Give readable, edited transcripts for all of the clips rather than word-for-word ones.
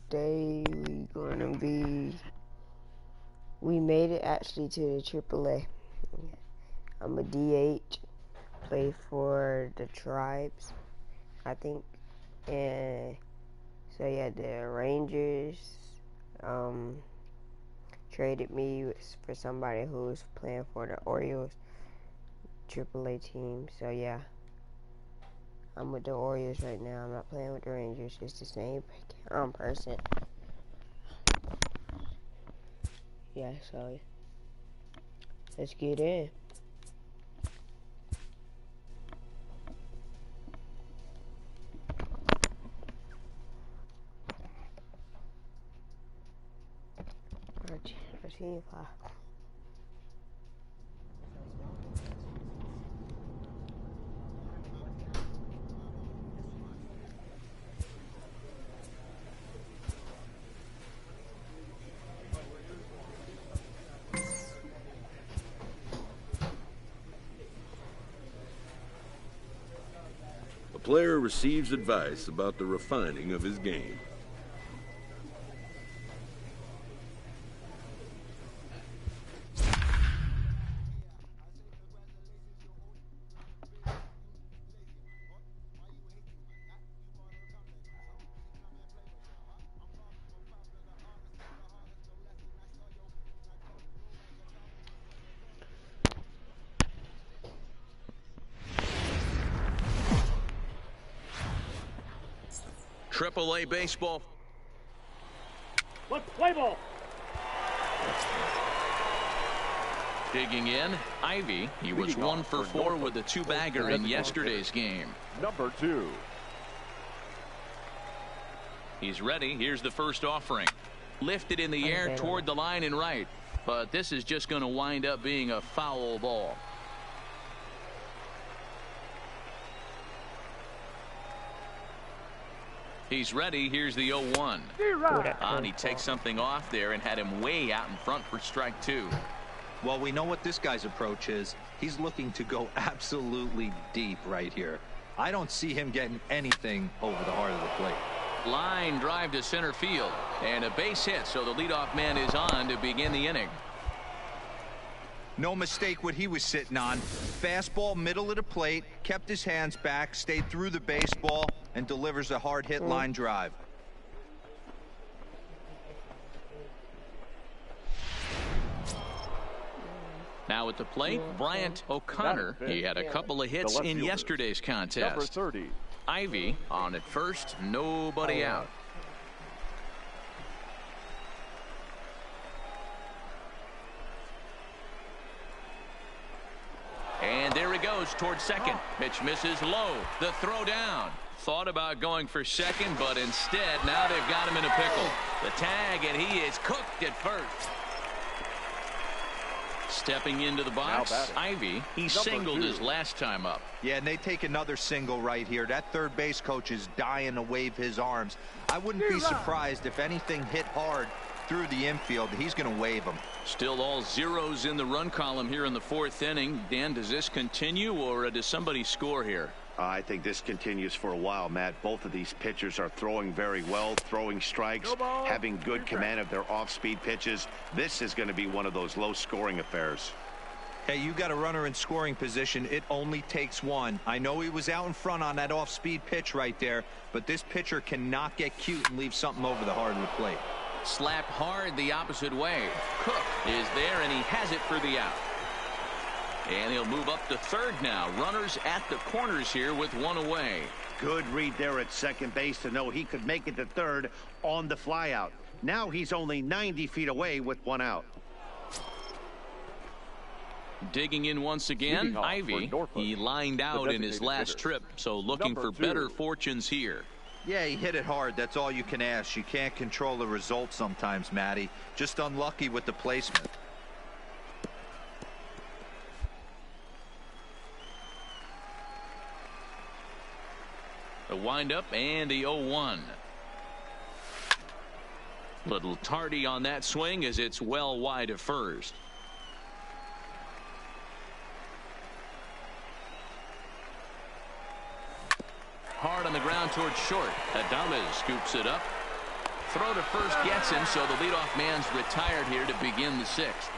today we made it actually to the AAA. I'm a DH, play for the Tribes, I think. And so yeah, the Rangers traded me for somebody who's playing for the Orioles AAA team. So yeah, I'm with the Orioles right now. I'm not playing with the Rangers. It's the same person. Yeah, so let's get in. Let's see if A player receives advice about the refining of his game. AAA baseball. Let's play ball. Digging in, Ivy. He was 1 for 4 with a 2-bagger in yesterday's game. Number 2. He's ready. Here's the first offering. Lifted in the air toward the line and right. But this is just going to wind up being a foul ball. He's ready. Here's the 0-1. And he takes something off there and had him way out in front for strike 2. Well, we know what this guy's approach is. He's looking to go absolutely deep right here. I don't see him getting anything over the heart of the plate. Line drive to center field. And a base hit, so the leadoff man is on to begin the inning. No mistake what he was sitting on. Fastball middle of the plate, kept his hands back, stayed through the baseball, and delivers a hard hit line drive. Now at the plate, Bryant O'Connor. He had a couple of hits in yesterday's contest. Number 30. Ivy on at first, nobody out. And there he goes towards second. Pitch misses low. The throw down. Thought about going for second, but instead now they've got him in a pickle. The tag, and he is cooked at first. Stepping into the box, Ivy. He singled his last time up. Yeah, and they take another single right here. That third base coach is dying to wave his arms. I wouldn't be surprised if anything hit hard through the infield. He's going to wave them. Still all zeros in the run column here in the 4th inning. Dan, does this continue, or does somebody score here? I think this continues for a while, Matt. Both of these pitchers are throwing very well, throwing strikes, having good command of their off-speed pitches. This is going to be one of those low-scoring affairs. Hey, you got a runner in scoring position. It only takes one. I know he was out in front on that off-speed pitch right there, but this pitcher cannot get cute and leave something over the heart of the plate. Slapped hard the opposite way. Cook is there, and he has it for the out. And he'll move up to third now. Runners at the corners here with one away. Good read there at second base to know he could make it to third on the flyout. Now he's only 90 feet away with one out. Digging in once again, Ivy. He lined out in his last trip, so looking for better fortunes here. Yeah, he hit it hard. That's all you can ask. You can't control the result sometimes, Matty. Just unlucky with the placement. The windup and the 0-1. Little tardy on that swing as it's well wide of first. Hard on the ground towards short. Adames scoops it up. Throw to first gets him, so the leadoff man's retired here to begin the sixth.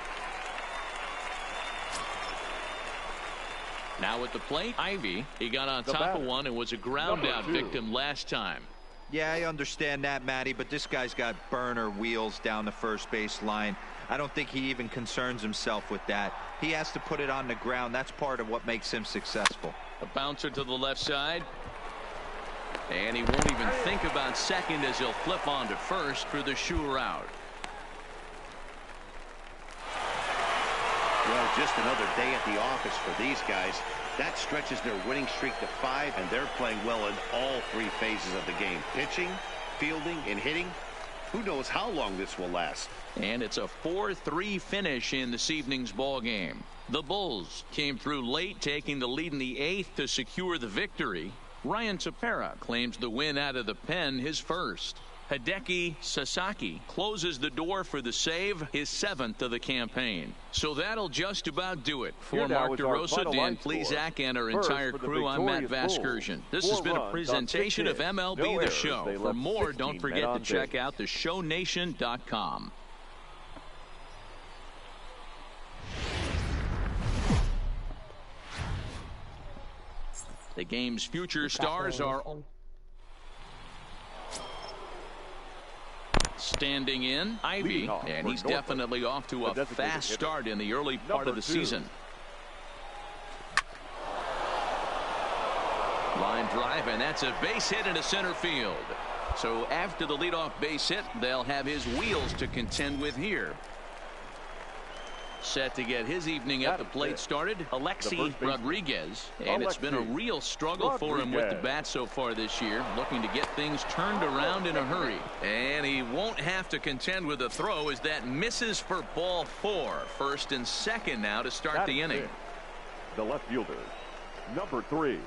Now at the plate, Ivy. He got on top of one and was a ground out victim last time. Yeah, I understand that, Matty, but this guy's got burner wheels down the first base line. I don't think he even concerns himself with that. He has to put it on the ground. That's part of what makes him successful. A bouncer to the left side. And he won't even think about second as he'll flip on to first for the sure out. Well, just another day at the office for these guys. That stretches their winning streak to 5, and they're playing well in all 3 phases of the game. Pitching, fielding, and hitting. Who knows how long this will last. And it's a 4-3 finish in this evening's ball game. The Bulls came through late, taking the lead in the 8th to secure the victory. Ryan Tepera claims the win out of the pen, his first. Hideki Sasaki closes the door for the save, his 7th of the campaign. So that'll just about do it. For Mark DeRosa, Dan Plesac, and our entire crew, I'm Matt Vasgersian. This has been a presentation of MLB The Show. For more, don't forget to check out theshownation.com. The game's future stars are standing in. Ivy, and he's definitely off to a fast start in the early part of the season. Line drive, and that's a base hit into center field. So after the leadoff base hit, they'll have his wheels to contend with here. Set to get his evening at the plate started, Alexi Rodriguez. And it's been a real struggle for him with the bat so far this year, looking to get things turned around in a hurry. And he won't have to contend with a throw as that misses for ball 4. First and second now to start the inning. The left fielder, number 3.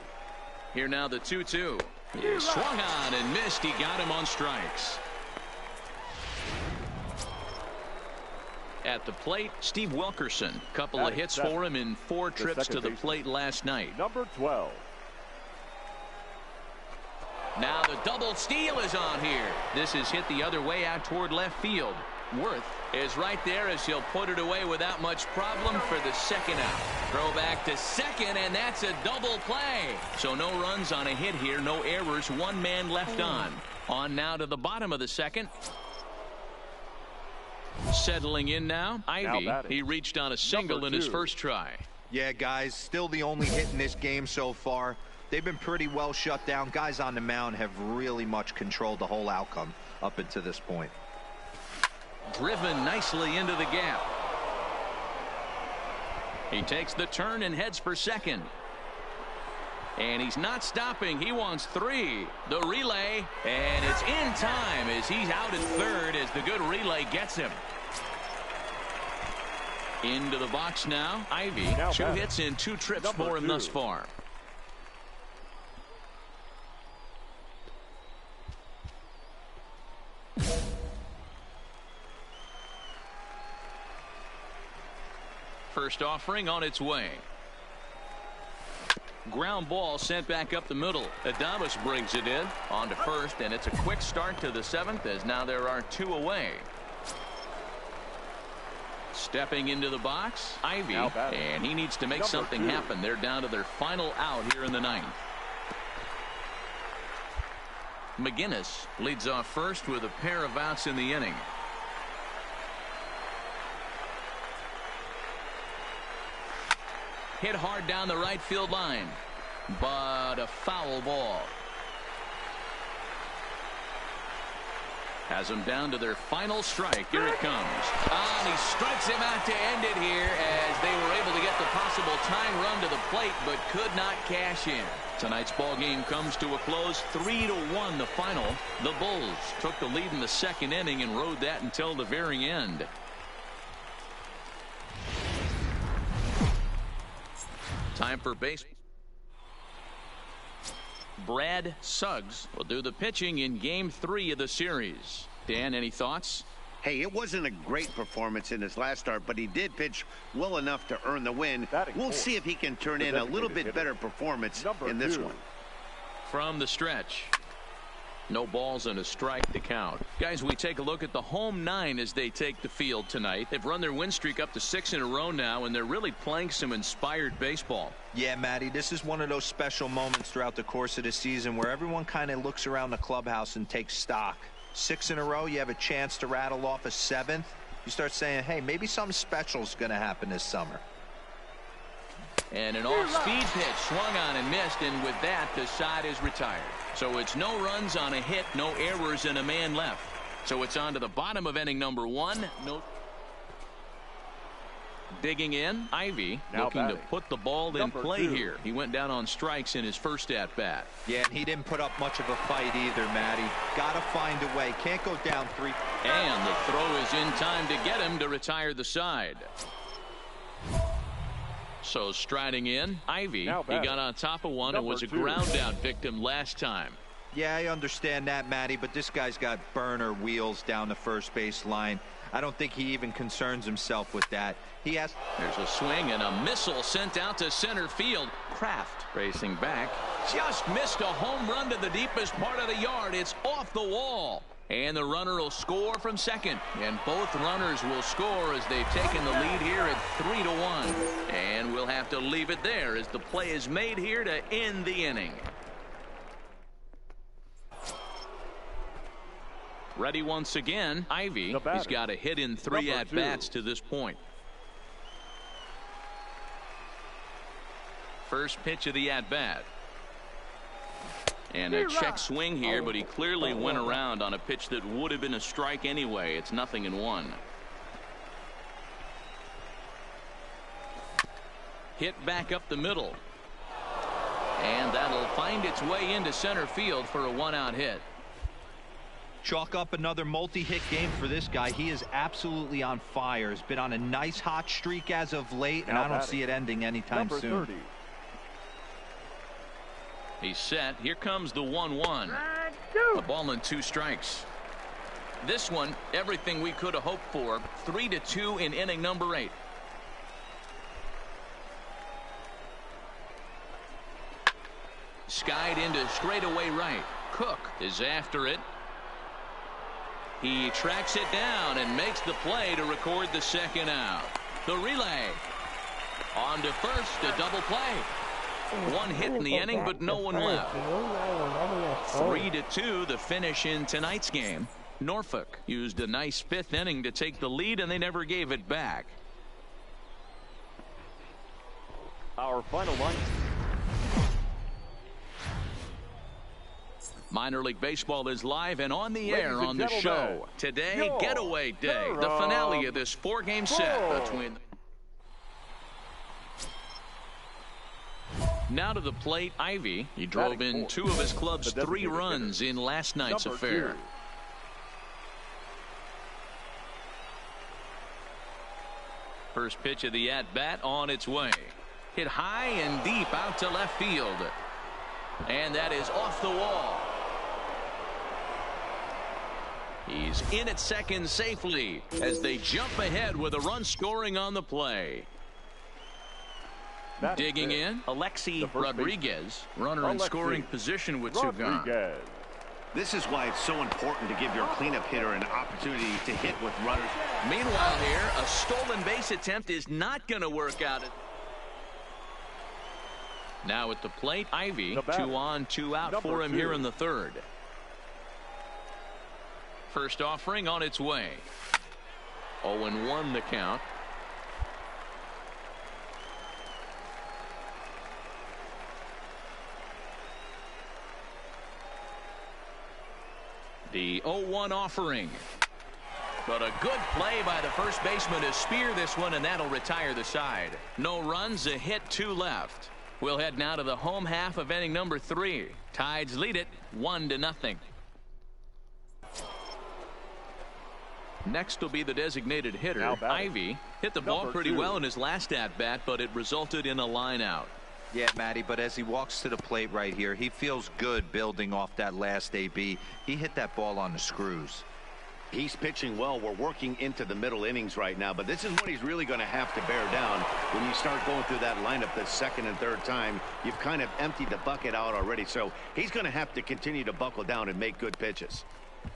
Here now the 2-2. He swung on and missed. He got him on strikes. At the plate, Steve Wilkerson. Couple of hits for him in 4 trips to the plate last night. Number 12. Now the double steal is on here. This is hit the other way out toward left field. Worth is right there as he'll put it away without much problem for the second out. Throw back to second, and that's a double play. So no runs on a hit here, no errors, 1 man left on. On now to the bottom of the second. Settling in now, Ivy. He reached on a single in his first try. Yeah, guys, still the only hit in this game so far. They've been pretty well shut down. Guys on the mound have really much controlled the whole outcome up until this point. Driven nicely into the gap. He takes the turn and heads for second. And he's not stopping. He wants 3. The relay, and it's in time as he's out at third as the good relay gets him. Into the box now, Ivy. 2 hits in 2 trips for him thus far. First offering on its way. Ground ball sent back up the middle. Adames brings it in on to first, and it's a quick start to the 7th as now there are 2 away. Stepping into the box, Ivy, and he needs to make something happen. They're down to their final out here in the 9th. McGinnis leads off first with a pair of outs in the inning. Hit hard down the right field line, but a foul ball. Has them down to their final strike. Here it comes. And he strikes him out to end it here as they were able to get the possible tying run to the plate, but could not cash in. Tonight's ball game comes to a close, 3-1 the final. The Bulls took the lead in the 2nd inning and rode that until the very end. Time for base. Brad Suggs will do the pitching in Game 3 of the series. Dan, any thoughts? Hey, it wasn't a great performance in his last start, but he did pitch well enough to earn the win. We'll see if he can turn in a little bit better performance in this one. From the stretch. No balls and a strike to count. Guys, we take a look at the home 9 as they take the field tonight. They've run their win streak up to 6 in a row now, and they're really playing some inspired baseball. Yeah, Matty, this is one of those special moments throughout the course of the season where everyone kind of looks around the clubhouse and takes stock. 6 in a row, you have a chance to rattle off a 7th. You start saying, hey, maybe something special is going to happen this summer. And an off-speed pitch swung on and missed, and with that, the side is retired. So it's no runs on a hit, no errors, and a man left. So it's on to the bottom of inning number 1. No. Digging in, Ivy looking to put the ball in play here. He went down on strikes in his first at-bat. Yeah, and he didn't put up much of a fight either, Matty. Got to find a way. Can't go down 3. And the throw is in time to get him to retire the side. So striding in, Ivy, he got on top of one and was a ground out victim last time. Yeah, I understand that, Matty, but this guy's got burner wheels down the first base line. I don't think he even concerns himself with that. He has. There's a swing and a missile sent out to center field. Kraft racing back. Just missed a home run to the deepest part of the yard. It's off the wall. And the runner will score from second. And both runners will score as they've taken the lead here at 3-1. And we'll have to leave it there as the play is made here to end the inning. Ready once again, Ivy. He's got a hit in 3 at-bats to this point. First pitch of the at-bat. And a check swing here, but he clearly went around on a pitch that would have been a strike anyway. It's 0-1. Hit back up the middle. And that'll find its way into center field for a 1-out hit. Chalk up another multi-hit game for this guy. He is absolutely on fire. He's been on a nice hot streak as of late, and I don't see it ending anytime soon. 30. He's set. Here comes the 1-1. A ball and 2 strikes. This one, everything we could have hoped for. 3-2 in inning number 8. Skied into straightaway right. Cook is after it. He tracks it down and makes the play to record the 2nd out. The relay. On to first, a double play. 1 hit in the inning, but no one left. 3-2, the finish in tonight's game. Norfolk used a nice 5th inning to take the lead, and they never gave it back. Our final line. Minor League Baseball is live and on the air on the show. Today, Getaway Day, the finale of this 4-game set between. Now to the plate, Ivy. He drove in 2 of his club's 3 runs in last night's affair. First pitch of the at-bat on its way. Hit high and deep out to left field. And that is off the wall. He's in at second safely as they jump ahead with a run scoring on the play. Digging in, Alexi Rodriguez, runner in scoring position with 2 gone. This is why it's so important to give your cleanup hitter an opportunity to hit with runners. Meanwhile here, a stolen base attempt is not going to work out. Now at the plate, Ivy, 2 on, 2 out for him here in the 3rd. First offering on its way. 0-1 the count. The 0-1 offering. But a good play by the first baseman to spear this one, and that'll retire the side. No runs, a hit, 2 left. We'll head now to the home half of inning number 3. Tides lead it 1-0. Next will be the designated hitter, Ivy. Hit the ball pretty well in his last at-bat, but it resulted in a line out. Yeah, Matty, but as he walks to the plate right here, he feels good building off that last AB. He hit that ball on the screws. He's pitching well. We're working into the middle innings right now, but this is what he's really going to have to bear down. When you start going through that lineup the second and third time, you've kind of emptied the bucket out already. So he's going to have to continue to buckle down and make good pitches.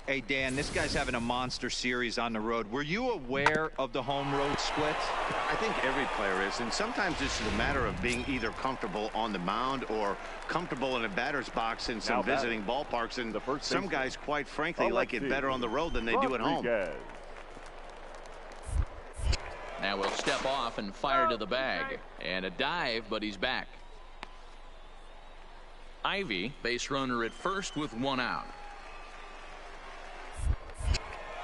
Hey, Dan, this guy's having a monster series on the road. Were you aware of the home-road splits? I think every player is, and sometimes this is a matter of being either comfortable on the mound or comfortable in a batter's box in some visiting ballparks. And some guys, quite frankly, like it better on the road than they do at home. Now we'll step off and fire to the bag. And a dive, but he's back. Ivy, base runner at first with 1 out.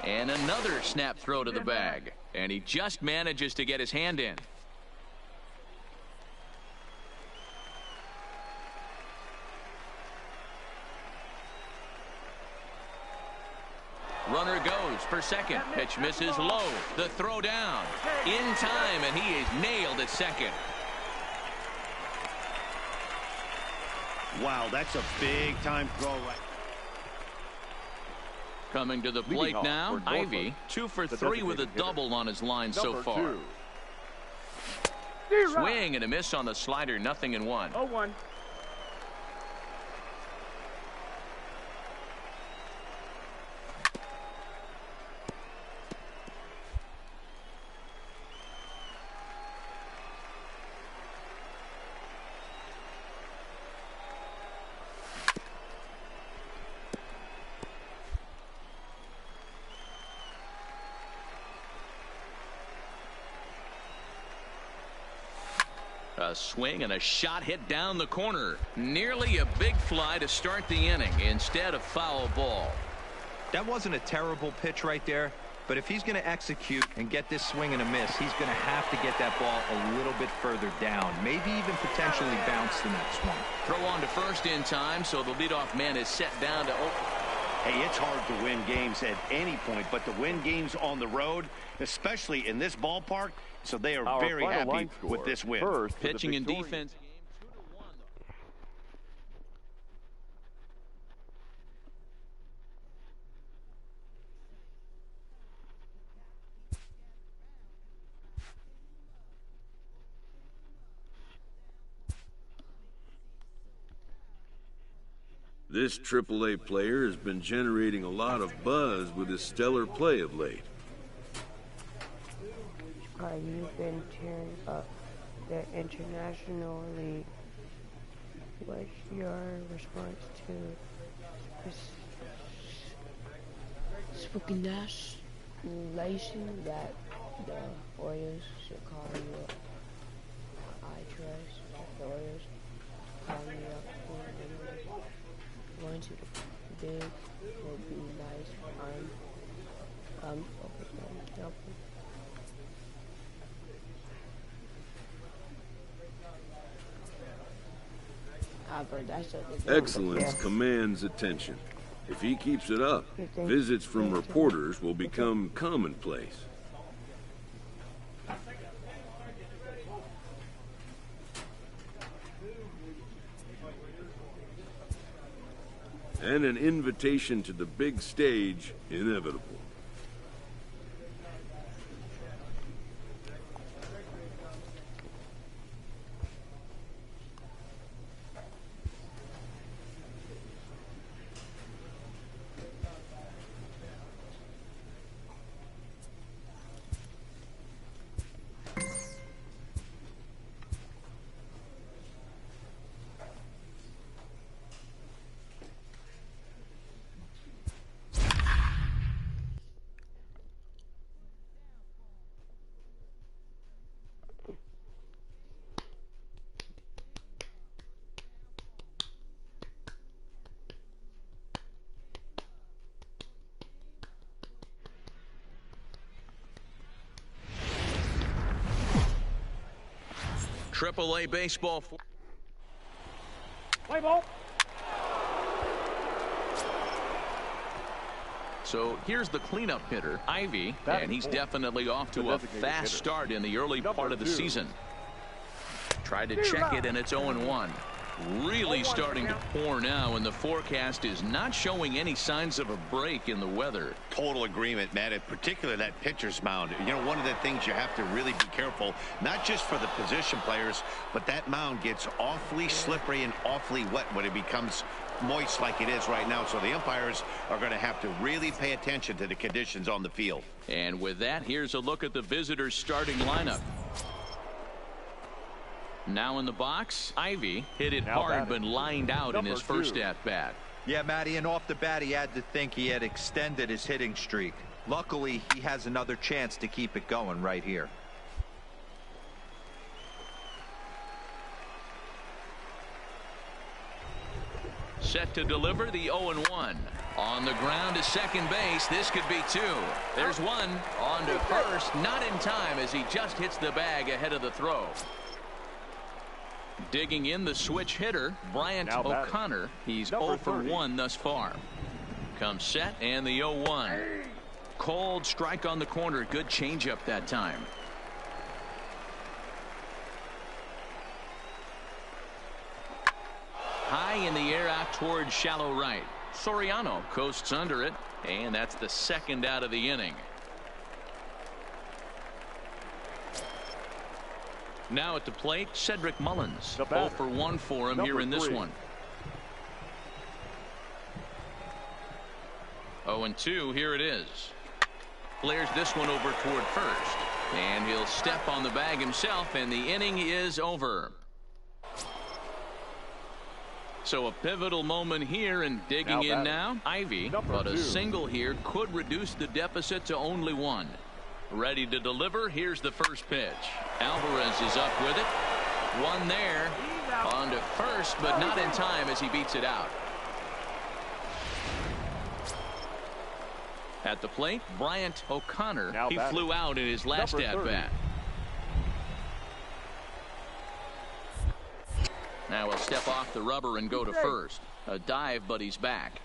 And another snap throw to the bag. And he just manages to get his hand in. Runner goes for second. Pitch misses low. The throw down. In time, and he is nailed at second. Wow, that's a big-time throw right. Coming to the plate now, Ivy, 2 for 3 with a double on his line so far. Swing and a miss on the slider, 0-1. 0-1. A swing and a shot hit down the corner. Nearly a big fly to start the inning instead of foul ball. That wasn't a terrible pitch right there, but if he's going to execute and get this swing and a miss, he's going to have to get that ball a little bit further down, maybe even potentially bounce the next one. Throw on to first in time, so the leadoff man is set down to open. Hey, it's hard to win games at any point, but to win games on the road, especially in this ballpark, so they are very happy with this win. Pitching and defense. This AAA player has been generating a lot of buzz with his stellar play of late. You've been tearing up the International League. What's your response to speculation that the Orioles should call you up? I trust that the Orioles call you up going to the big will be nice. I'm focused on helping. Excellence commands attention. If he keeps it up, visits from reporters will become commonplace. And an invitation to the big stage inevitable. AAA baseball. Play ball. So here's the cleanup hitter, Ivy, and he's definitely off to a fast start in the early part of the season. Tried to check it, and it's 0-1. Really starting to pour now, and the forecast is not showing any signs of a break in the weather. Total agreement, Matt. In particular, that pitcher's mound. You know, one of the things you have to really be careful, not just for the position players, but that mound gets awfully slippery and awfully wet when it becomes moist like it is right now. So the umpires are going to have to really pay attention to the conditions on the field. And with that, here's a look at the visitors' starting lineup. Now in the box, Ivy hit it hard but lined out in his first at-bat. Yeah, Matty, and off the bat he had to think he had extended his hitting streak. Luckily, he has another chance to keep it going right here. Set to deliver the 0-1. On the ground to second base. This could be two. There's one. On to first. Not in time as he just hits the bag ahead of the throw. Digging in the switch hitter, Bryant O'Connor. He's 0 for 1 thus far. Comes set and the 0-1. Cold strike on the corner. Good changeup that time. High in the air out towards shallow right. Soriano coasts under it, and that's the second out of the inning. Now at the plate, Cedric Mullins. 0 for 1 for him here in this one. 0-2, here it is. Flares this one over toward first. And he'll step on the bag himself, and the inning is over. So a pivotal moment here, and digging in now, Ivy. But a single here could reduce the deficit to only 1. Ready to deliver. Here's the first pitch. Alvarez is up with it. One there. On to first, but not in time as he beats it out. At the plate, Bryant O'Connor. He flew out in his last at-bat. Now he'll step off the rubber and go to first. A dive, but he's back.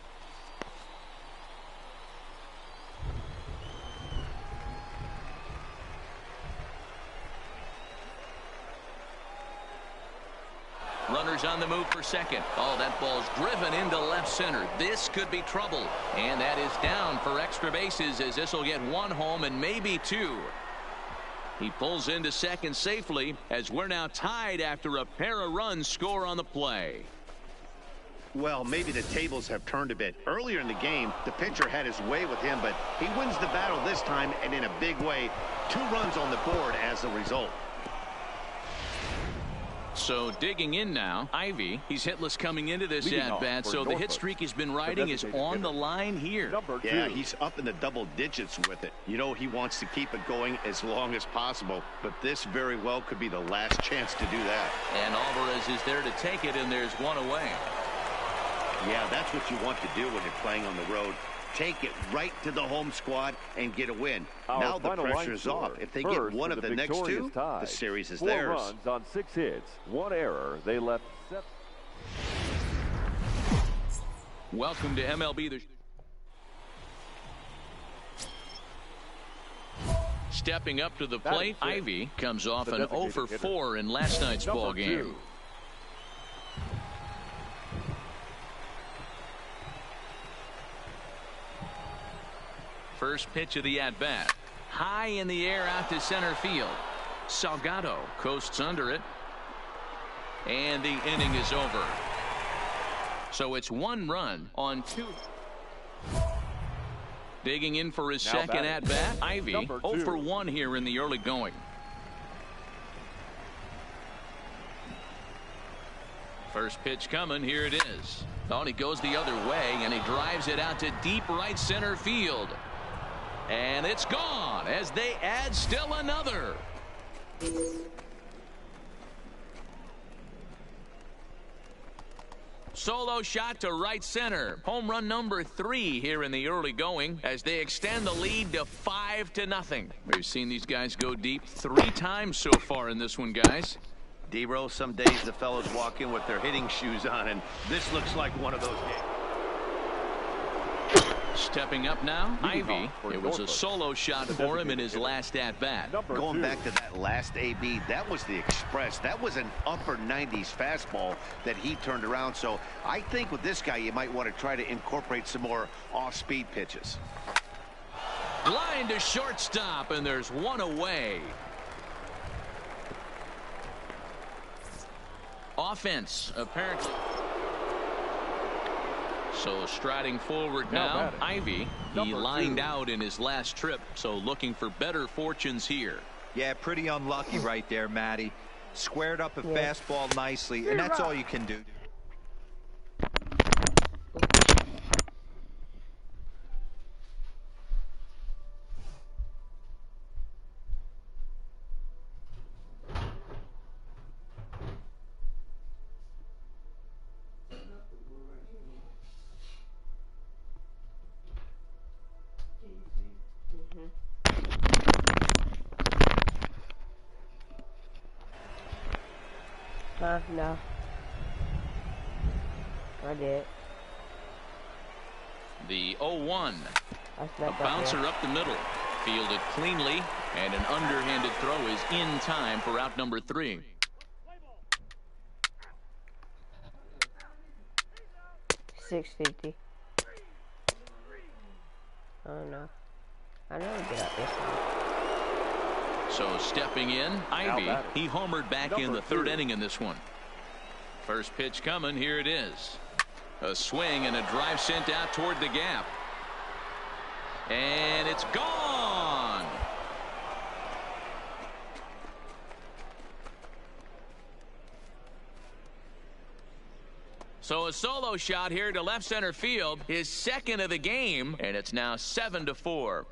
Runners on the move for second. Oh, that ball's driven into left center. This could be trouble. And that is down for extra bases as this will get 1 home and maybe 2. He pulls into second safely as we're now tied after a pair of runs score on the play. Well, maybe the tables have turned a bit. Earlier in the game, the pitcher had his way with him, but he wins the battle this time and in a big way. 2 runs on the board as a result. So digging in now, Ivy. He's hitless coming into this at-bat, so the hit streak he's been riding is on the line here. Yeah, he's up in the double digits with it. You know, he wants to keep it going as long as possible, but this very well could be the last chance to do that. And Alvarez is there to take it, and there's 1 away. Yeah, that's what you want to do when you're playing on the road. Take it right to the home squad and get a win. Now the pressure's off. If they get one of the next 2, the series is theirs. 4 runs on 6 hits, 1 error. They left 7. Welcome to MLB. Stepping up to the plate, Ivy comes off an 0 for 4 in last night's ball game. First pitch of the at-bat. High in the air out to center field. Salgado coasts under it. And the inning is over. So it's 1 run on 2. Digging in for his second at-bat, Ivy. 0 for 1 here in the early going. First pitch coming. Here it is. Oh, he goes the other way, and he drives it out to deep right center field. And it's gone as they add still another. Solo shot to right center. Home run number 3 here in the early going as they extend the lead to 5-0. We've seen these guys go deep 3 times so far in this one, guys. D-Row, some days the fellows walk in with their hitting shoes on, and this looks like one of those games. Stepping up now, Ivy. It was a solo shot for him in his last at-bat. Going back to that last AB, that was the express. That was an upper 90s fastball that he turned around. So I think with this guy, you might want to try to incorporate some more off-speed pitches. Line to shortstop, and there's one away. Offense, apparently. So striding forward now, Ivy. He lined out in his last trip, so looking for better fortunes here. Yeah, pretty unlucky right there, Matty. Squared up a fastball nicely, and that's all you can do. No. I did. The 0-1. A bouncer up the middle. Fielded cleanly, and an underhanded throw is in time for out number 3. $6.50. Oh no. I never get out this one. So stepping in, Ivy. He homered back in the third inning in this one. First pitch coming. Here it is. A swing and a drive sent out toward the gap. And it's gone. So a solo shot here to left center field. His second of the game. And it's now 7-4.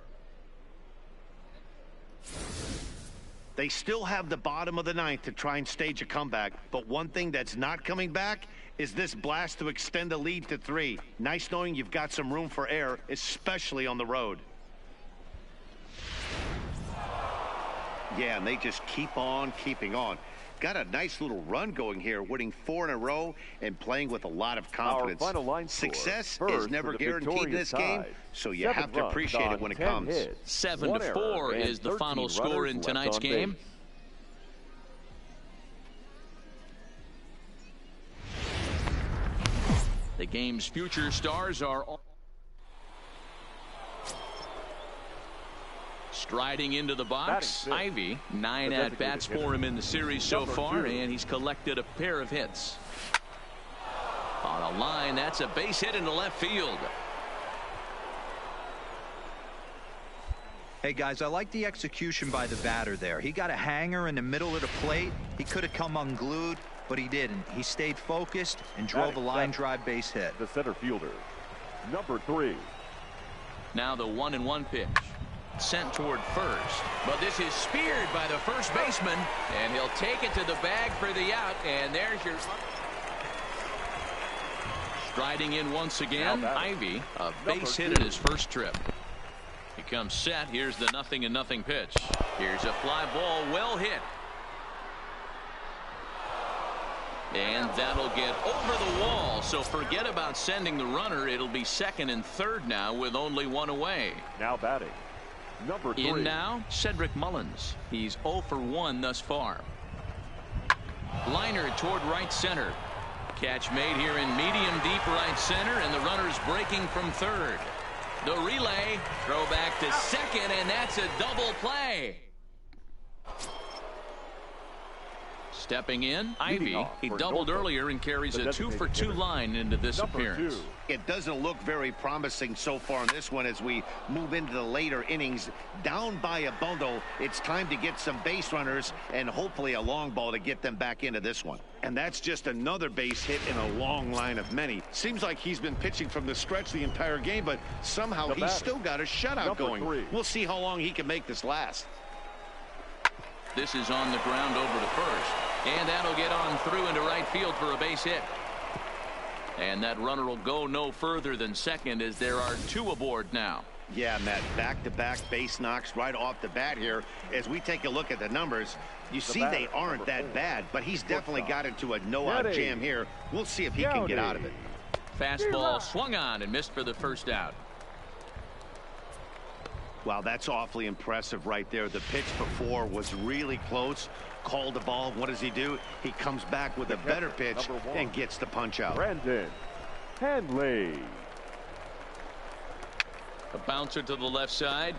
They still have the bottom of the ninth to try and stage a comeback, but one thing that's not coming back is this blast to extend the lead to 3. Nice knowing you've got some room for error, especially on the road. Yeah, and they just keep on keeping on. Got a nice little run going here, winning 4 in a row and playing with a lot of confidence. Our final line Success score, is never guaranteed in this game, so you have to appreciate it when it comes. 7-4 is the final score in tonight's game. The game's future stars are striding into the box. Ivy, 9 at-bats for him in the series so far, and he's collected a pair of hits. On a line, that's a base hit into left field. Hey guys, I like the execution by the batter there. He got a hanger in the middle of the plate. He could have come unglued, but he didn't. He stayed focused and drove a line drive base hit. The center fielder, number 3. Now the 1-1 pitch. Sent toward first, but this is speared by the first baseman, and he'll take it to the bag for the out, and there's your striding in once again. Ivy, a base hit in his first trip. He comes set. Here's the 0-0 pitch. Here's a fly ball, well hit, and that'll get over the wall. So forget about sending the runner. It'll be second and third now with only 1 away. Now batting, number 3. In now, Cedric Mullins. He's 0 for 1 thus far. Liner toward right center. Catch made here in medium deep right center, and the runner's breaking from third. The relay, throw back to second, and that's a double play. Stepping in, Ivy. He doubled earlier and carries a 2-for-2 line into this appearance. It doesn't look very promising so far in this one as we move into the later innings. Down by a bundle, it's time to get some base runners and hopefully a long ball to get them back into this one. And that's just another base hit in a long line of many. Seems like he's been pitching from the stretch the entire game, but somehow he's still got a shutout going. We'll see how long he can make this last. This is on the ground over to first. And that'll get on through into right field for a base hit. And that runner will go no further than second as there are 2 aboard now. Yeah, Matt, back-to-back base knocks right off the bat here. As we take a look at the numbers, you see they aren't that bad, but he's definitely got into a no-out jam here. We'll see if he can get out of it. Fastball swung on and missed for the first out. Wow, that's awfully impressive right there. The pitch before was really close. Called the ball. What does he do? He comes back with a better pitch and gets the punch out. Brandon Hanley. A bouncer to the left side.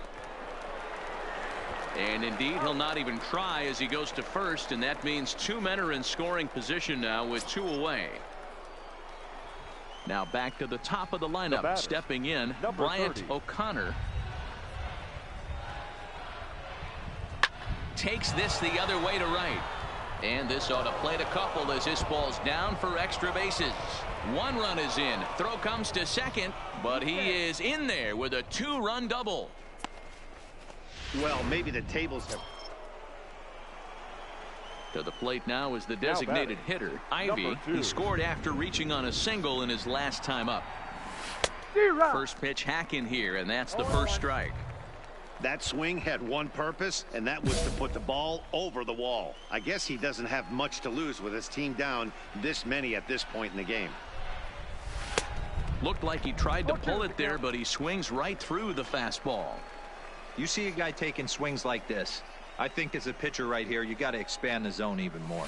And indeed, he'll not even try as he goes to first, and that means 2 men are in scoring position now with 2 away. Now back to the top of the lineup, stepping in, Bryant 30. O'Connor. Takes this the other way to right. And this ought to plate a couple as this ball's down for extra bases. 1 run is in. Throw comes to second, but he is in there with a 2-run double. Well, maybe the tables have... To the plate now is the designated hitter, Ivy. He scored after reaching on a single in his last time up. First pitch hack in here, and that's the first strike. That swing had one purpose, and that was to put the ball over the wall. I guess he doesn't have much to lose with his team down this many at this point in the game. Looked like he tried to pull it there, but he swings right through the fastball. You see a guy taking swings like this. I think as a pitcher right here, you got to expand the zone even more.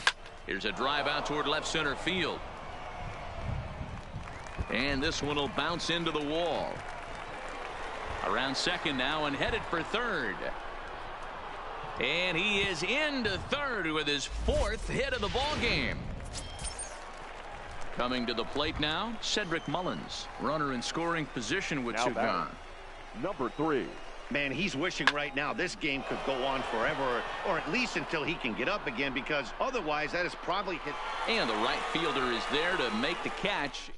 Here's a drive out toward left center field. And this one will bounce into the wall. Around second now and headed for third. And he is into third with his 4th hit of the ball game. Coming to the plate now, Cedric Mullins. Runner in scoring position with 2 gone. Number 3. Man, he's wishing right now this game could go on forever, or at least until he can get up again, because otherwise that is probably hit. And the right fielder is there to make the catch.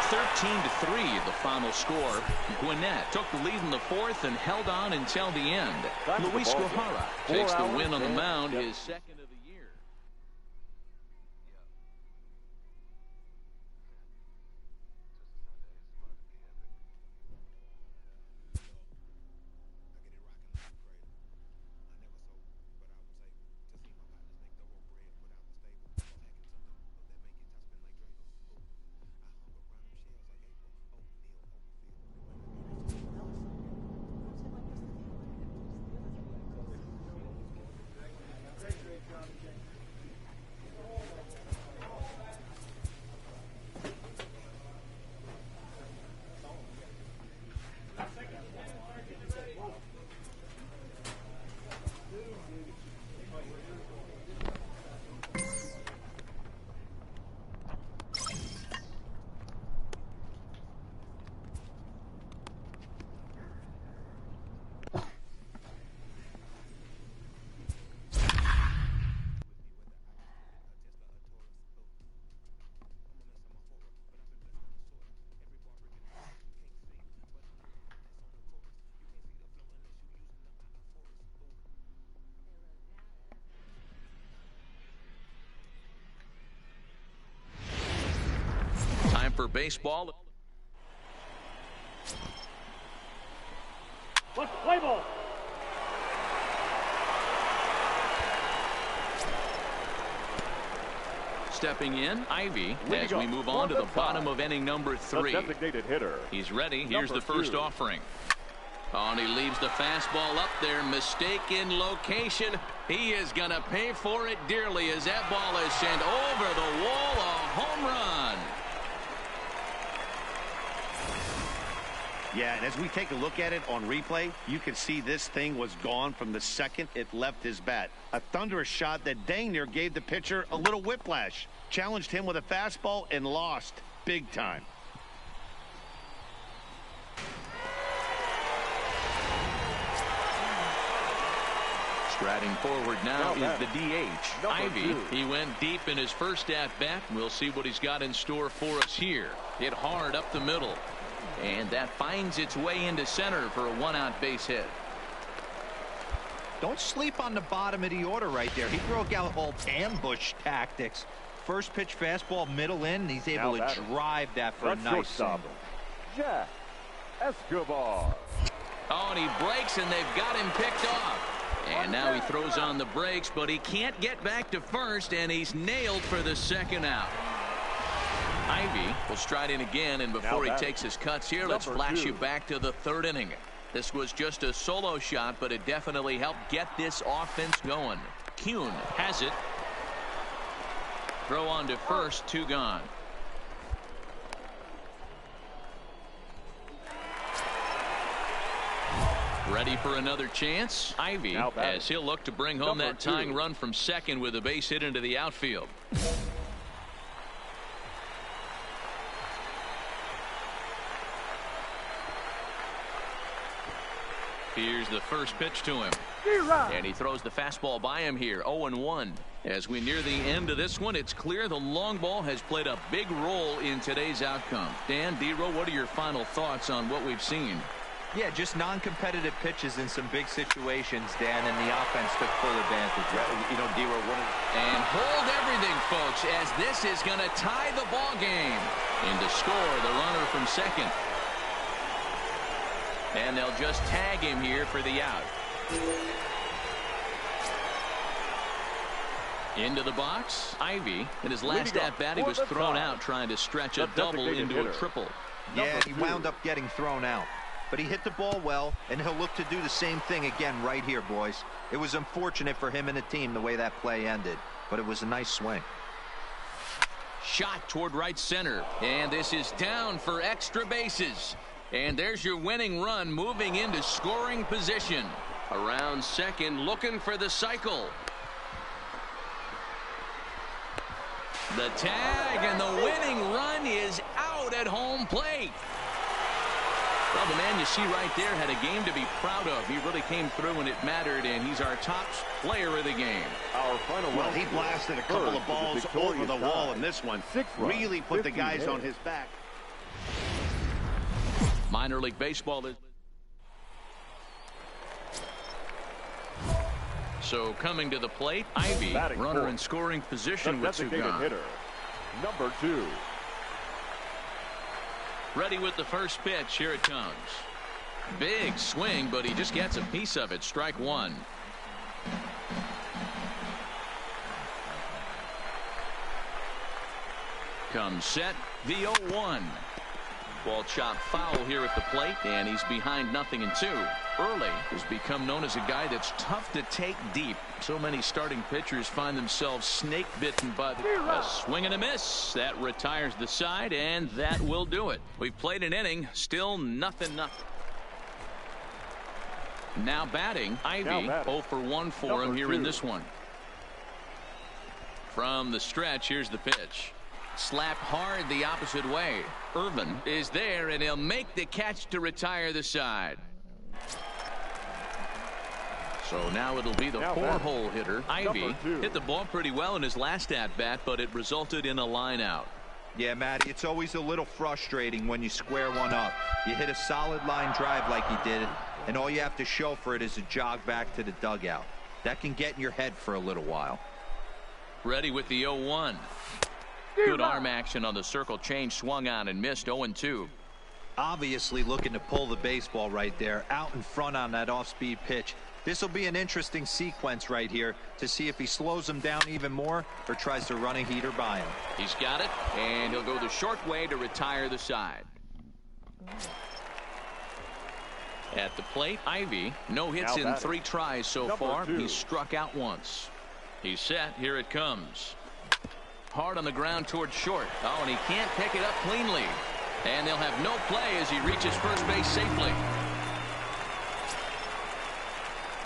13-3 the final score. Gwinnett took the lead in the 4th and held on until the end. Luis Guajara takes the win on the mound, his 2nd of the year. For baseball. Let's play ball. Stepping in, Ivy, as we move on to the bottom of inning number 3. The designated hitter. He's ready. Here's the first offering. Oh, and he leaves the fastball up there. Mistaken location. He is going to pay for it dearly as that ball is sent over the wall. A home run. Yeah, and as we take a look at it on replay, you can see this thing was gone from the second it left his bat. A thunderous shot that dang near gave the pitcher a little whiplash. Challenged him with a fastball and lost big time. Striding forward now is the DH, Ivy. He went deep in his first at-bat. We'll see what he's got in store for us here. Hit hard up the middle. And that finds its way into center for a 1-out base hit. Don't sleep on the bottom of the order right there. He broke out all ambush tactics. First pitch fastball middle in. He's able to drive that for a nice single. Jack Escobar. Oh, and he breaks, and they've got him picked off. And now he throws on the brakes, but he can't get back to first, and he's nailed for the 2nd out. Ivy will stride in again, and before he takes his cuts here, let's flash you back to the third inning. This was just a solo shot, but it definitely helped get this offense going. Kuhn has it. Throw on to first, 2 gone. Ready for another chance. Ivy, as he'll look to bring home that tying run from second with a base hit into the outfield. Here's the first pitch to him. And he throws the fastball by him here. 0-1. As we near the end of this one, it's clear the long ball has played a big role in today's outcome. Dan, D-Row, what are your final thoughts on what we've seen? Yeah, just non-competitive pitches in some big situations, Dan, and the offense took full advantage. You know, D-Row, and hold everything, folks, as this is going to tie the ball game. And to score, the runner from second. And they'll just tag him here for the out. Into the box, Ivy. In his last at-bat, he was thrown out trying to stretch a double into a triple. Yeah, he wound up getting thrown out. But he hit the ball well, and he'll look to do the same thing again right here, boys. It was unfortunate for him and the team the way that play ended, but it was a nice swing. Shot toward right center, and this is down for extra bases. And there's your winning run moving into scoring position. Around second, looking for the cycle. The tag, and the winning run is out at home plate. Well, the man you see right there had a game to be proud of. He really came through when it mattered, and he's our top player of the game. Our final well, he blasted a couple of balls over the wall in this one. Really put the guys on his back. Minor League Baseball is... So coming to the plate, Ivy, runner in scoring position with 2 gone. Hitter, number 2. Ready with the first pitch. Here it comes. Big swing, but he just gets a piece of it. Strike 1. Comes set. The 0-1. Ball chopped foul here at the plate, and he's behind 0-2. Early has become known as a guy that's tough to take deep. So many starting pitchers find themselves snake bitten by a swing and a miss. That retires the side, and that will do it. We've played an inning, still 0-0. Now batting, Ivy. 0 for 1 for him here in this one. From the stretch, here's the pitch. Slapped hard the opposite way. Irvin is there, and he'll make the catch to retire the side. So now it'll be the 4-hole hitter. Ivy hit the ball pretty well in his last at-bat, but it resulted in a line out. Yeah, Matty, it's always a little frustrating when you square one up. You hit a solid line drive like he did, and all you have to show for it is a jog back to the dugout. That can get in your head for a little while. Ready with the 0-1. Good arm action on the circle change, swung on and missed. 0-2. Obviously looking to pull the baseball right there, out in front on that off-speed pitch. This will be an interesting sequence right here to see if he slows him down even more or tries to run a heater by him. He's got it, and he'll go the short way to retire the side. At the plate, Ivy. No hits in 3 tries so far. He's struck out once. He's set. Here it comes. Hard on the ground towards short. Oh, and he can't pick it up cleanly. And they'll have no play as he reaches first base safely.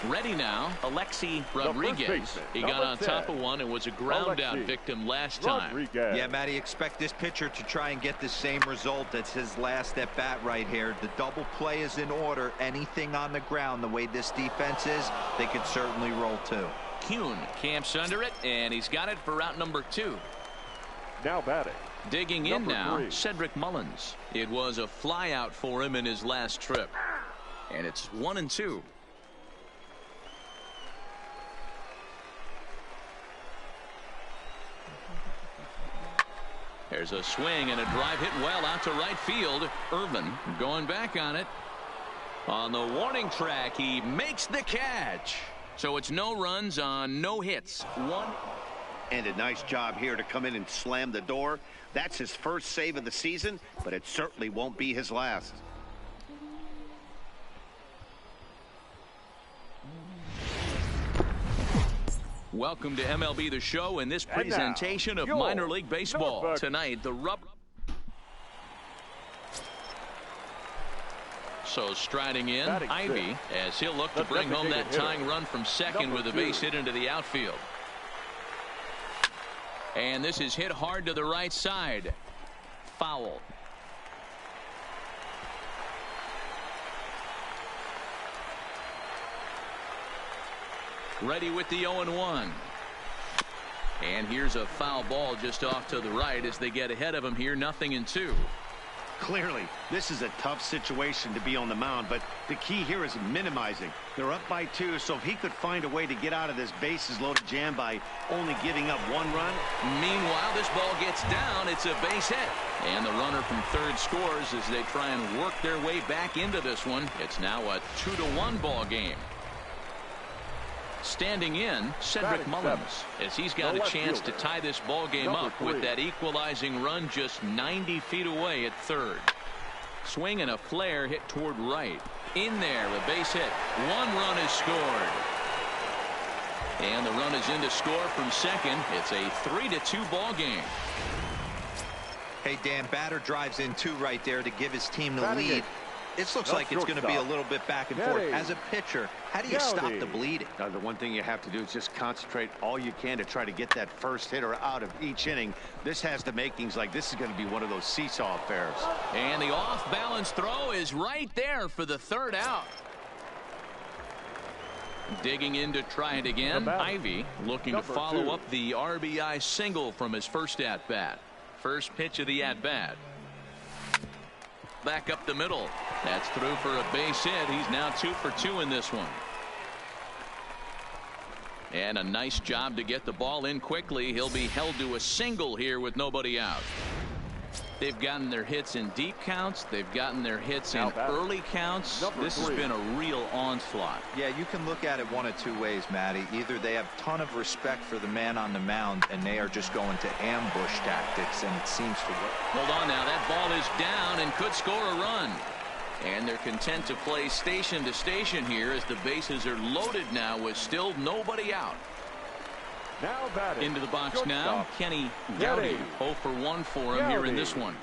Ready now, Alexi Rodriguez. He got on top of one and was a ground out victim last time. Yeah, Matty, expect this pitcher to try and get the same result. That's his last at bat right here. The double play is in order. Anything on the ground, the way this defense is, they could certainly roll too. Kuhn camps under it, and he's got it for out number 2. Now batting. Digging in now, Cedric Mullins. It was a fly out for him in his last trip. And it's 1-2. There's a swing and a drive hit well out to right field. Irvin going back on it. On the warning track, he makes the catch. So it's no runs on no hits. 1. And a nice job here to come in and slam the door. That's his first save of the season, but it certainly won't be his last. Welcome to MLB The Show and this presentation of minor league baseball. Tonight, the rubber. So striding in, Ivy, as he'll look to bring home that tying run from second with a base hit into the outfield. And this is hit hard to the right side. Foul. Ready with the 0-1. And here's a foul ball just off to the right as they get ahead of him here, 0-2. Clearly, this is a tough situation to be on the mound, but the key here is minimizing. They're up by 2, so if he could find a way to get out of this bases-loaded jam by only giving up 1 run. Meanwhile, this ball gets down. It's a base hit. And the runner from third scores as they try and work their way back into this one. It's now a 2-1 ball game. Standing in, Cedric Mullins, as he's got a chance to tie this ball game up with that equalizing run just 90 feet away at third. Swing and a flare hit toward right. In there, a base hit. 1 run is scored. And the run is in to score from second. It's a 3-2 ball game. Hey, Dan, batter drives in 2 right there to give his team the lead. This looks like it's going to be a little bit back and forth. As a pitcher, how do you stop the bleeding? The one thing you have to do is just concentrate all you can to try to get that first hitter out of each inning. This has the makings like this is going to be one of those seesaw affairs. And the off-balance throw is right there for the third out. Digging in to try it again. Ivy looking to follow up the RBI single from his first at-bat. First pitch of the at-bat. Back up the middle. That's through for a base hit. He's now 2 for 2 in this one. And a nice job to get the ball in quickly. He'll be held to a single here with nobody out. They've gotten their hits in deep counts. They've gotten their hits in early counts. This has been a real onslaught. Yeah, you can look at it one of 2 ways, Matty. Either they have a ton of respect for the man on the mound and they are just going to ambush tactics, and it seems to work. Hold on now. That ball is down and could score a run. And they're content to play station to station here as the bases are loaded now with still nobody out. Now batting. Into the box now, Kenny Gowdy. 0 for 1 for him here in this one.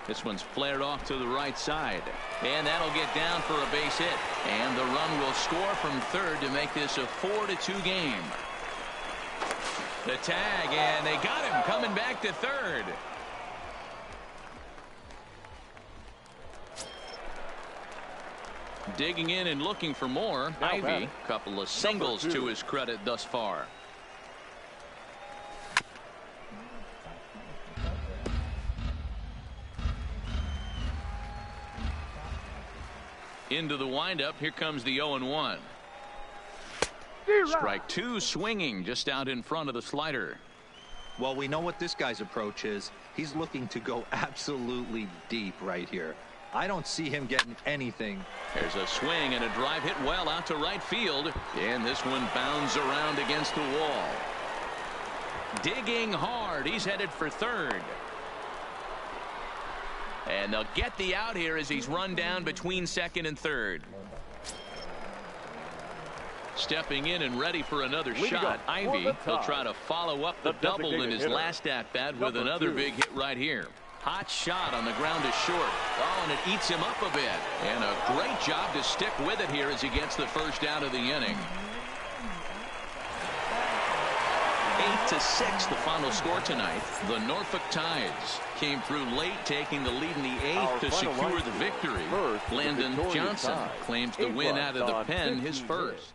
This one's flared off to the right side. And that'll get down for a base hit. And the run will score from third to make this a 4-2 game. The tag, and they got him coming back to third. Digging in and looking for more. Ivy, couple of singles to his credit thus far. Into the windup. Here comes the 0-1. Strike 2 swinging just out in front of the slider. Well, we know what this guy's approach is. He's looking to go absolutely deep right here. I don't see him getting anything. There's a swing and a drive hit well out to right field. And this one bounds around against the wall. Digging hard. He's headed for third. And they'll get the out here as he's run down between second and third. Stepping in and ready for another shot. Ivy, he'll try to follow up the double in his last at-bat with another big hit right here. Hot shot on the ground to short. Oh, and it eats him up a bit. And a great job to stick with it here as he gets the first out of the inning. 8-6 the final score tonight. The Norfolk Tides came through late, taking the lead in the 8th to secure the victory. Landon Johnson claims the win out of the pen, his first.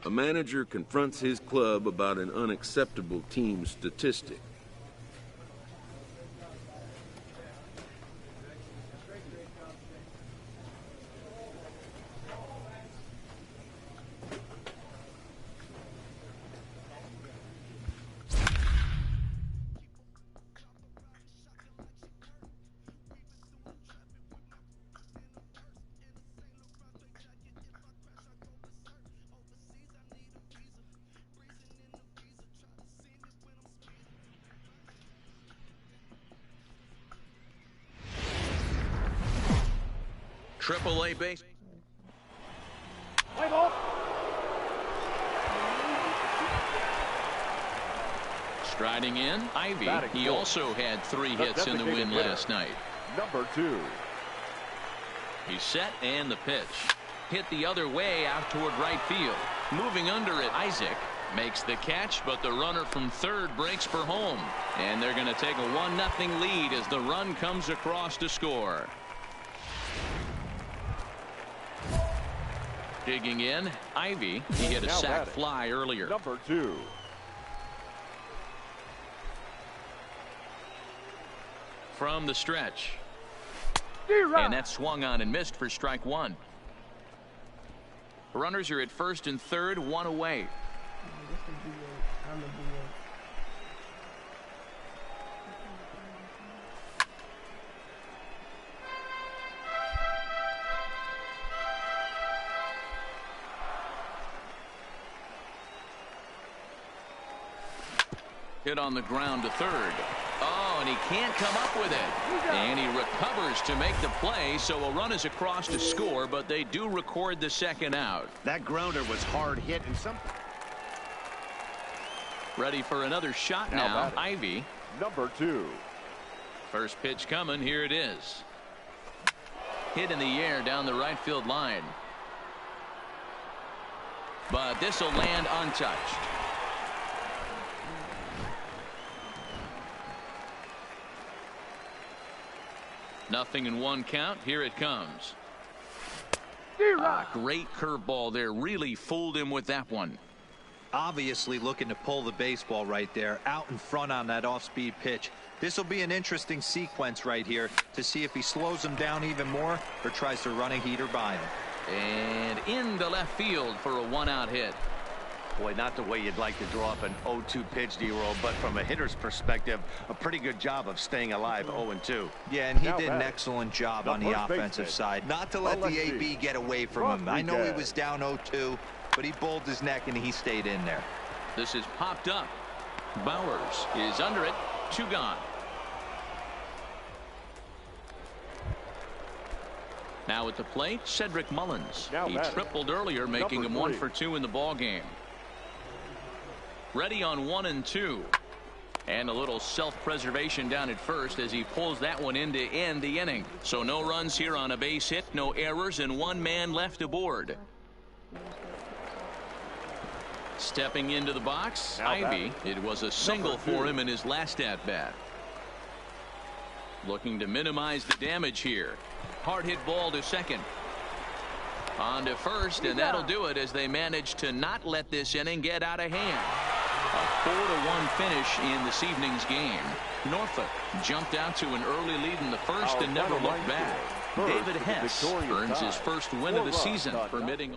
A manager confronts his club about an unacceptable team statistic. Triple-A base. Play ball. Striding in, Ivy. He also had 3 hits in the win last night. Number 2. He's set and the pitch. Hit the other way out toward right field. Moving under it, Isaac makes the catch, but the runner from third breaks for home. And they're going to take a 1-0 lead as the run comes across to score. Digging in, Ivy. He hit a sac fly earlier. Number 2. From the stretch. And that swung on and missed for strike 1. Runners are at first and third, 1 away. Hit on the ground to third. Oh, and he can't come up with it. And he recovers to make the play, so a run is across to score, but they do record the second out. That grounder was hard hit and some. Ready for another shot now. Ivy. Number 2. First pitch coming. Here it is. Hit in the air down the right field line. But this will land untouched. Nothing in 1 count. Here it comes. Great curveball there. Really fooled him with that one. Obviously looking to pull the baseball right there out in front on that off-speed pitch. This will be an interesting sequence right here to see if he slows him down even more or tries to run a heater by him. And into left field for a 1-out hit. Boy, not the way you'd like to draw up an 0-2 pitch, D-roll, but from a hitter's perspective, a pretty good job of staying alive 0-2. Yeah, and he did an excellent job on the offensive side. Not to let the AB get away from him. I know he was down 0-2, but he bowled his neck and he stayed in there. This is popped up. Bowers is under it. 2 gone. Now at the plate, Cedric Mullins. He tripled earlier, making him 1 for 2 in the ball game. Ready on 1 and 2. And a little self-preservation down at first as he pulls that one in to end the inning. So no runs here on a base hit, no errors, and 1 man left aboard. Stepping into the box, Ivy. It was a single for him in his last at-bat. Looking to minimize the damage here. Hard hit ball to second. On to first, and that'll do it as they manage to not let this inning get out of hand. A 4-1 finish in this evening's game. Norfolk jumped out to an early lead in the first and never looked back. David Hess earns his first win of the season, permitting.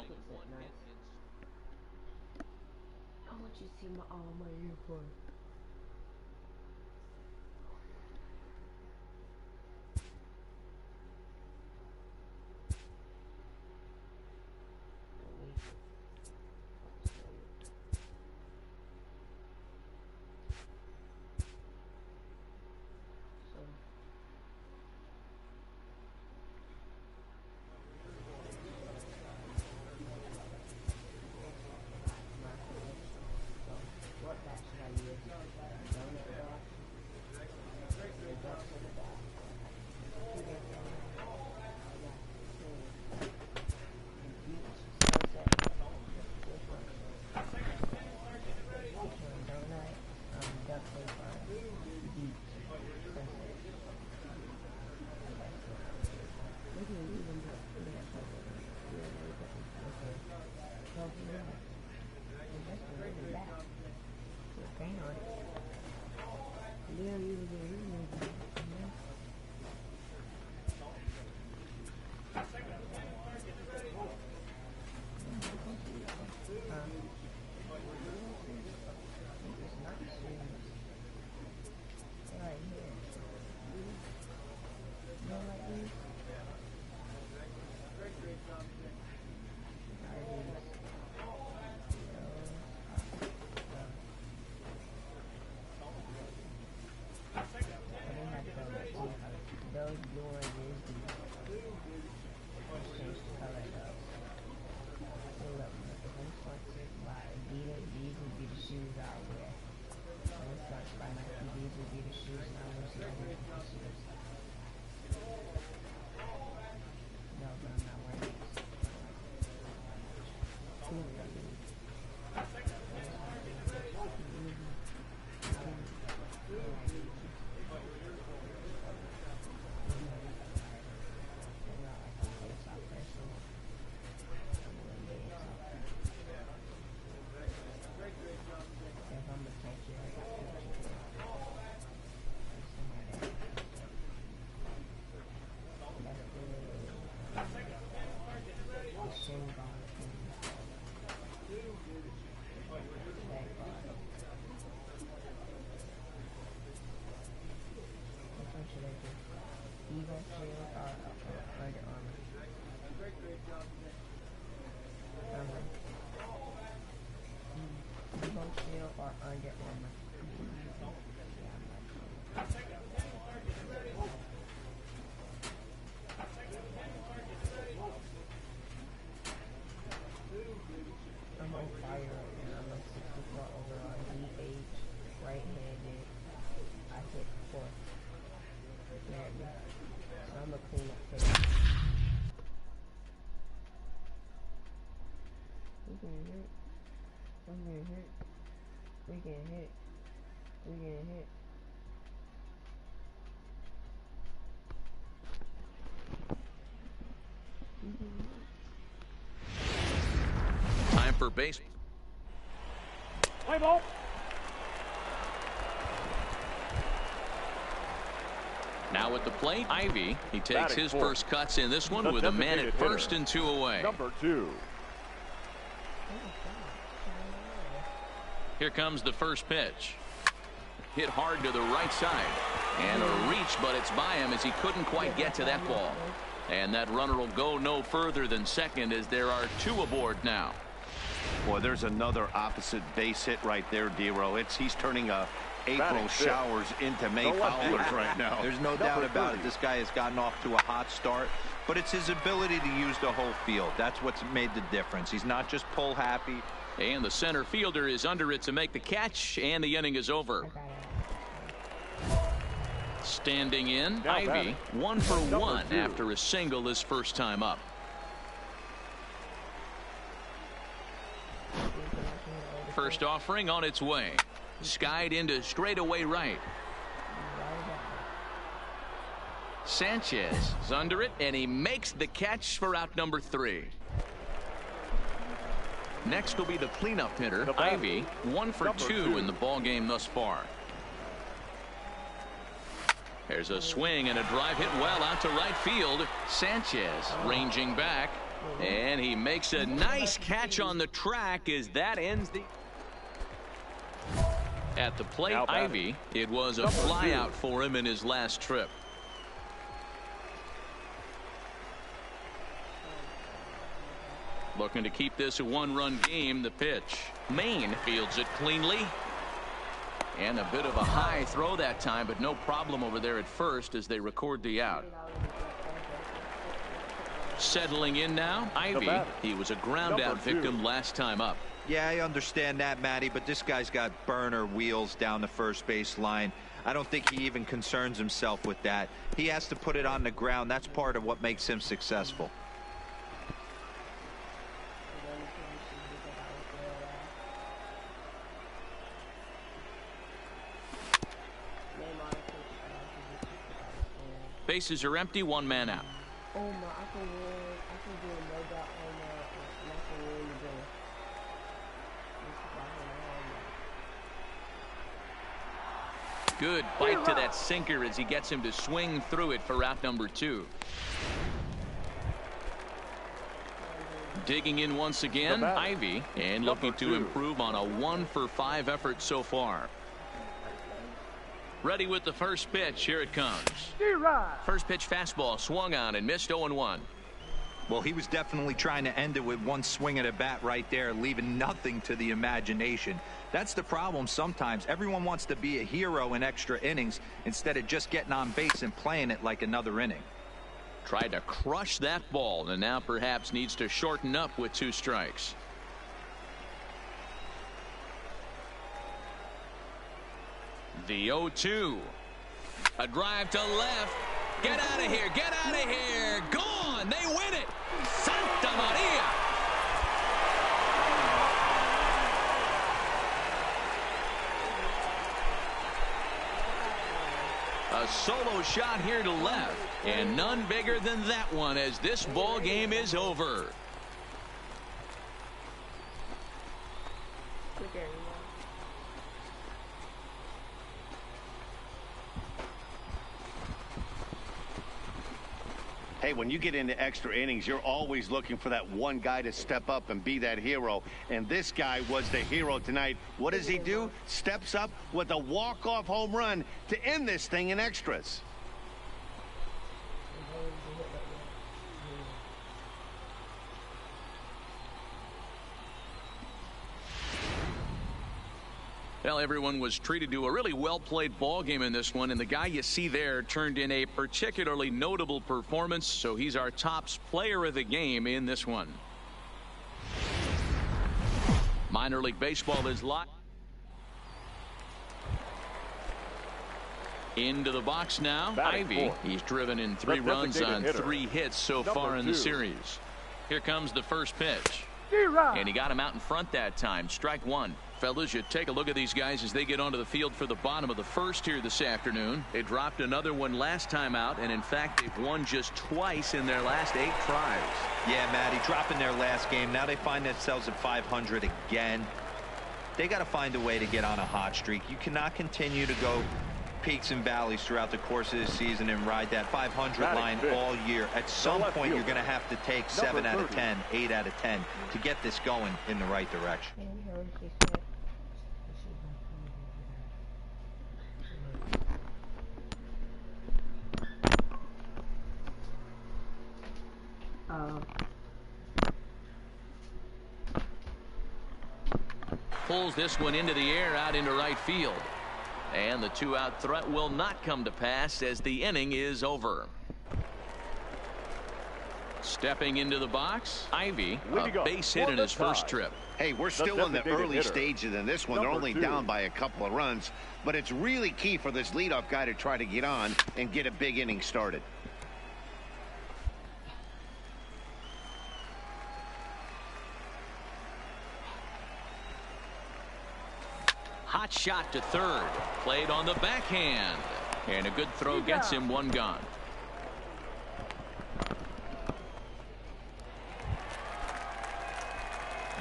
or Under Armour. I'm on fire right now. I'm a 64 overall DH, right-handed. I hit 4. Badly. So I'm a cleanup hitter. We getting hit. I'm getting hit. We getting hit. We getting hit. Time for base. Play ball. Now at the plate, Ivy. He takes Batting his fourth. first cuts in this one The with a man designated at first hitter. and 2 away. Number 2. Here comes the first pitch. Hit hard to the right side. And a reach, but it's by him as he couldn't quite get to that ball. And that runner will go no further than second as there are 2 aboard now. Boy, there's another opposite base hit right there, Dero. He's turning April Batting fifth. showers into May No left fowlers fielder. right now. There's no Number doubt about 30. it. This guy has gotten off to a hot start, but it's his ability to use the whole field. That's what's made the difference. He's not just pull happy. And the center fielder is under it to make the catch, and the inning is over. Standing in, Now Ivy, batting. 1 for Number 1 2. after a single his first time up. First offering on its way. Skied into straightaway right. Sanchez is under it, and he makes the catch for out number 3. Next will be the cleanup hitter, The batter. Ivy, 1 for Number 2 2. in the ball game thus far. There's a swing and a drive hit well out to right field. Sanchez ranging back, and he makes a nice catch on the track as that ends the... At the plate, Now batting. Ivy, it was a Number 2. flyout for him in his last trip. Looking to keep this a 1-run game. The pitch. Maine fields it cleanly. And a bit of a high throw that time, but no problem over there at first as they record the out. Settling in now, Ivy. batter. He was a ground out Number 2. victim last time up. Yeah, I understand that, Matty, but this guy's got burner wheels down the first base line. I don't think he even concerns himself with that. He has to put it on the ground. That's part of what makes him successful. Bases are empty, 1 man out. Oh my, I can win. I can do a no doubt home run and I can win the game. Good bite to that sinker as he gets him to swing through it for out number 2. Digging in once again, batter. Ivy, and Number looking to 2. improve on a 1 for 5 effort so far. Ready with the first pitch. Here it comes. First pitch fastball swung on and missed 0-1. Well, he was definitely trying to end it with one swing at a bat right there, leaving nothing to the imagination. That's the problem sometimes. Everyone wants to be a hero in extra innings instead of just getting on base and playing it like another inning. Tried to crush that ball and now perhaps needs to shorten up with 2 strikes. The 0-2. A drive to left. Get out of here. Get out of here. Gone. They win it. Santa Maria. A solo shot here to left, and none bigger than that one as this ball game is over. Hey, when you get into extra innings, you're always looking for that one guy to step up and be that hero. And this guy was the hero tonight. What does he do? Steps up with a walk-off home run to end this thing in extras. Well, everyone was treated to a really well-played ball game in this one, and the guy you see there turned in a particularly notable performance, so he's our top player of the game in this one. Minor League Baseball is live. Into the box now. Ivy. He's driven in 3 runs on 3 hits so far in the series. Here comes the first pitch. And he got him out in front that time. Strike 1. Fellas, you take a look at these guys as they get onto the field for the bottom of the first here this afternoon. They dropped another one last time out, and in fact, they've won just twice in their last 8 tries. Yeah, Matty, dropping their last game. Now they find themselves at 500 again. They got to find a way to get on a hot streak. You cannot continue to go peaks and valleys throughout the course of the season and ride that 500 line all year. At some point, you're going to have to take 7 out of 10, 8 out of 10 to get this going in the right direction. Pulls this one into the air out into right field. And the 2-out threat will not come to pass as the inning is over. Stepping into the box, Ivy, a base hit in his first trip. Hey, we're still in the early stages in this one. They're only down by a couple of runs, but it's really key for this leadoff guy to try to get on and get a big inning started. Hot shot to third. Played on the backhand. And a good throw gets him 1 gone.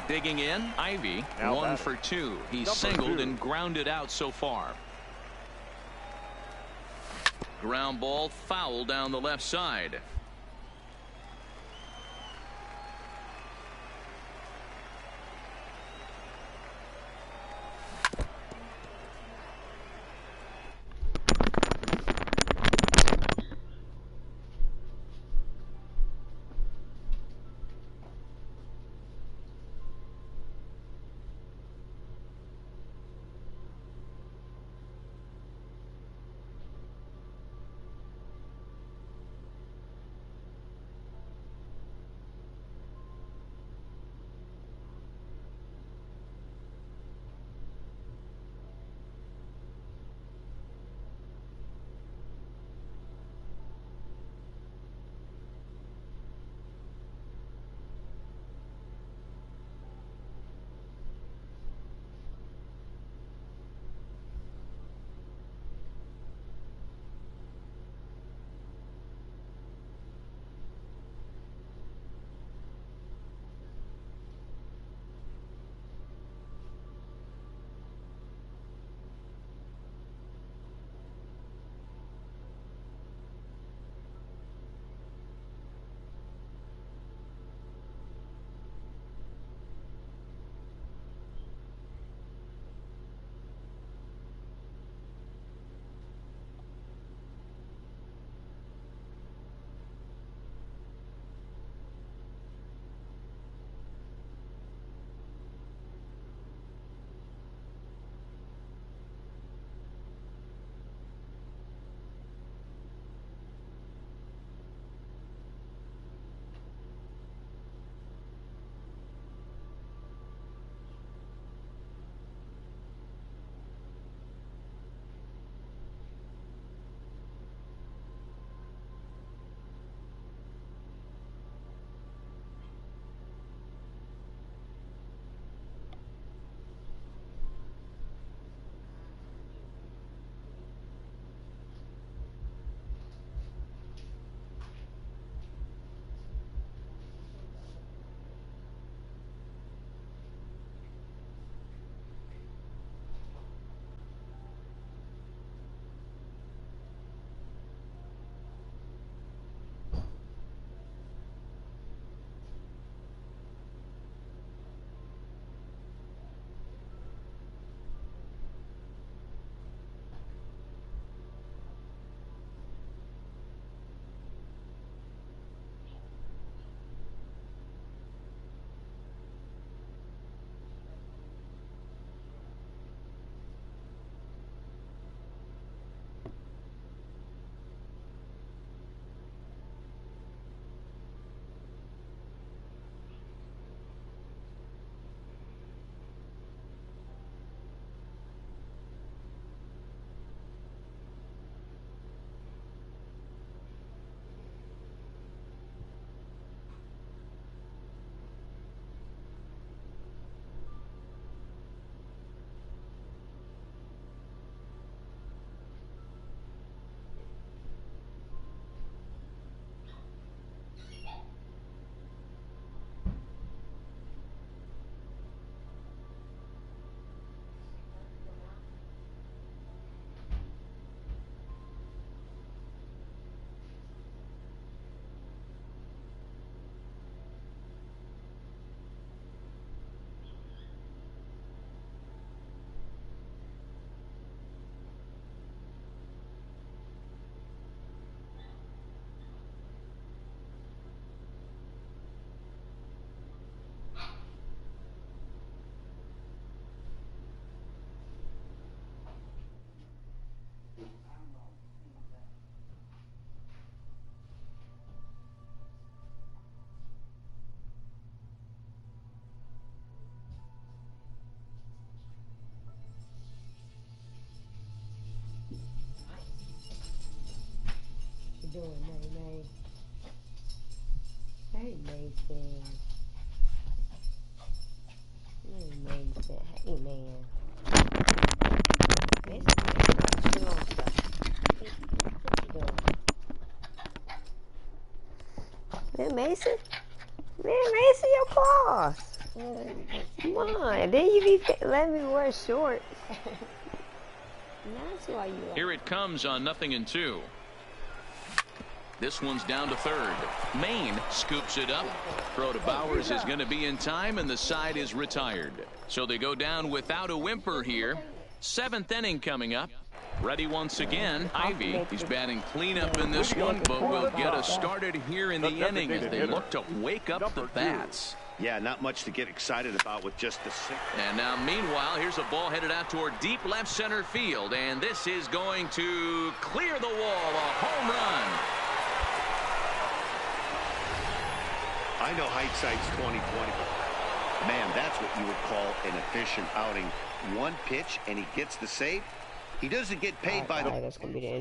Digging in, Ivy, 1 for 2. He's singled and grounded out so far. Ground ball foul down the left side. doing, May? Hey, Mason. Hey, Mason. Hey, man. Mason, chill on stuff. What you doing? Man, Mason? Man, Mason, your claws. Come on. Then you be letting me wear shorts. That's why you like. Here it comes on 0-2. This one's down to third. Maine scoops it up. Throw to Bowers is going to be in time, and the side is retired. So they go down without a whimper here. 7th inning coming up. Ready once again. Ivy, he's batting cleanup in this one, but will get us started here in the inning as they look to wake up the bats. Yeah, not much to get excited about with just the 6th. And now, meanwhile, here's a ball headed out toward deep left center field, and this is going to clear the wall. A home run. I know hindsight's 20/20. Man, that's what you would call an efficient outing. One pitch, and he gets the save. He doesn't get paid by the... That's gonna be the end.